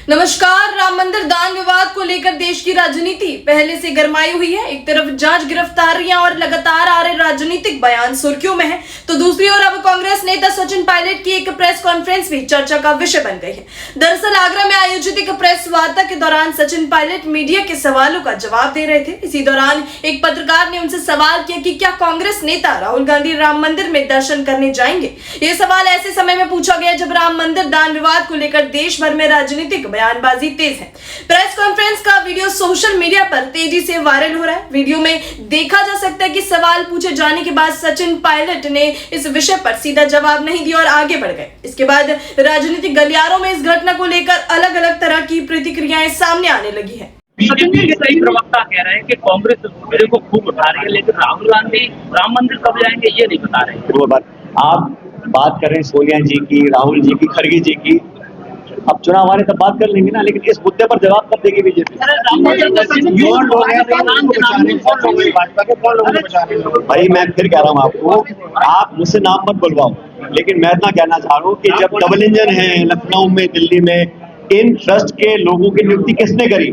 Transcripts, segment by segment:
नमस्कार। राम मंदिर दान विवाद को लेकर देश की राजनीति पहले से गरमाई हुई है। एक तरफ जांच, गिरफ्तारियां और लगातार आ रहे राजनीतिक बयान सुर्खियों में है, तो दूसरी ओर अब कांग्रेस नेता सचिन पायलट की एक प्रेस कॉन्फ्रेंस भी चर्चा का विषय बन गई है। दरअसल आगरा में आयोजित एक प्रेस वार्ता के दौरान सचिन पायलट मीडिया के सवालों का जवाब दे रहे थे। इसी दौरान एक पत्रकार ने उनसे सवाल किया कि क्या कांग्रेस नेता राहुल गांधी राम मंदिर में दर्शन करने जाएंगे। ये सवाल ऐसे समय में पूछा गया जब राम मंदिर दान विवाद को लेकर देश भर में राजनीतिक बयानबाजी तेज है। प्रेस कॉन्फ्रेंस का वीडियो सोशल मीडिया पर तेजी से वायरल हो रहा है। वीडियो में देखा जा सकता है कि सवाल पूछे जाने के बाद सचिन पायलट ने इस विषय पर सीधा जवाब नहीं दिया और आगे बढ़ गए। इसके बाद राजनीतिक गलियारों में इस घटना को लेकर अलग अलग तरह की प्रतिक्रियाएं सामने आने लगी है। कई प्रवक्ता कह रहे हैं कि कांग्रेस इस मुद्दे को खूब उठा रही है, लेकिन राहुल गांधी राम मंदिर कब जाएंगे ये नहीं बता रहे। वो आप बात कर रहे हैं सोनिया जी की, राहुल जी की, खड़गे जी की, अब चुनाव आने तब बात कर लेंगे ना, लेकिन इस मुद्दे पर जवाब कब देगी बीजेपी? भाई मैं फिर कह रहा हूँ आपको, आप मुझसे नाम मत बुलवाओ, लेकिन मैं इतना कहना चाह रहा हूँ कि जब डबल इंजन है लखनऊ में, दिल्ली में, इन ट्रस्ट के लोगों की नियुक्ति किसने करी?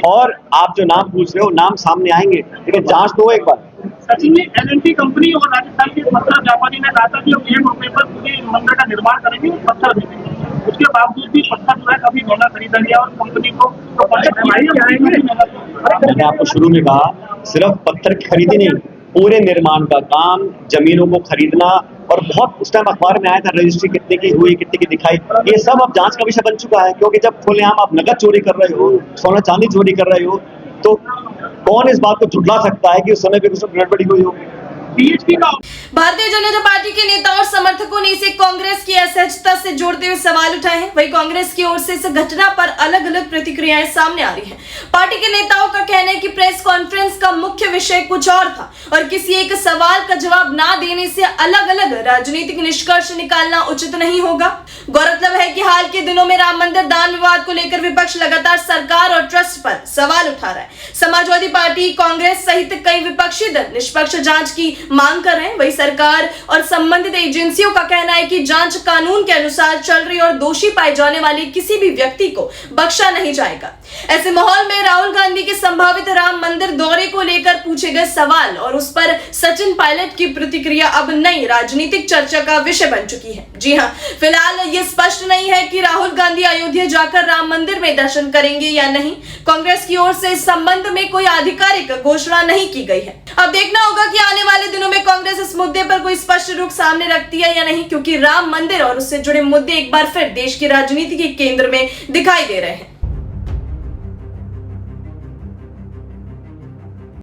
और आप जो नाम पूछ रहे हो नाम सामने आएंगे, लेकिन जांच तो हो एक बार। सचिन ने एलएनटी कंपनी और राजस्थान के पत्थर व्यापारी ने कहा था कि वो ₹1 पर पूरे मंदिर का निर्माण करेंगे और पत्थर देंगे। उसके बावजूद भी पत्थर जो है कभी महंगा खरीदा गया और कंपनी को मैंने आपको शुरू में कहा, सिर्फ पत्थर की खरीदी नहीं, पूरे निर्माण का काम, जमीनों को खरीदना, और बहुत उस टाइम अखबार में आया था रजिस्ट्री कितने की हुई, कितने की दिखाई, ये सब अब जांच का विषय बन चुका है। क्योंकि जब खुलेआम आप नकद चोरी कर रहे हो, सोना चांदी चोरी कर रहे हो, तो कौन इस बात को झुठला सकता है कि उस समय पे कुछ गड़बड़ी हुई होगी? भारतीय जनता पार्टी के नेताओं और समर्थकों ने इसे कांग्रेस की असहजता से जोड़ते हुए सवाल उठाए हैं। वहीं कांग्रेस की ओर से इस घटना पर अलग अलग प्रतिक्रियाएं सामने आ रही हैं। पार्टी के नेताओं का कहना है कि प्रेस कॉन्फ्रेंस का मुख्य विषय कुछ और था और किसी एक सवाल का जवाब ना देने से अलग अलग राजनीतिक निष्कर्ष निकालना उचित नहीं होगा। गौरतलब है कि हाल के दिनों में राम मंदिर दान विवाद को लेकर विपक्ष लगातार सरकार और ट्रस्ट पर सवाल उठा रहा है। समाजवादी पार्टी, कांग्रेस सहित कई विपक्षी दल निष्पक्ष जांच की मांग कर रहे हैं। वही सरकार और संबंधित एजेंसियों का कहना है कि जांच कानून के अनुसार चल रही और दोषी पाए जाने वाले किसी भी व्यक्ति को बख्शा नहीं जाएगा। ऐसे माहौल में राहुल गांधी के संभावित राम मंदिर दौरे को लेकर पूछे गए सवाल और उस पर सचिन पायलट की प्रतिक्रिया अब नई राजनीतिक चर्चा का विषय बन चुकी है। जी हां, फिलहाल ये स्पष्ट नहीं है कि राहुल गांधी अयोध्या जाकर राम मंदिर में दर्शन करेंगे या नहीं। कांग्रेस की ओर से इस संबंध में कोई आधिकारिक घोषणा नहीं की गई है। अब देखना होगा कि आने वाले दिनों में कांग्रेस इस मुद्दे पर कोई स्पष्ट रुख सामने रखती है या नहीं, क्योंकि राम मंदिर और उससे जुड़े मुद्दे एक बार फिर देश की राजनीति के केंद्र में दिखाई दे रहे हैं।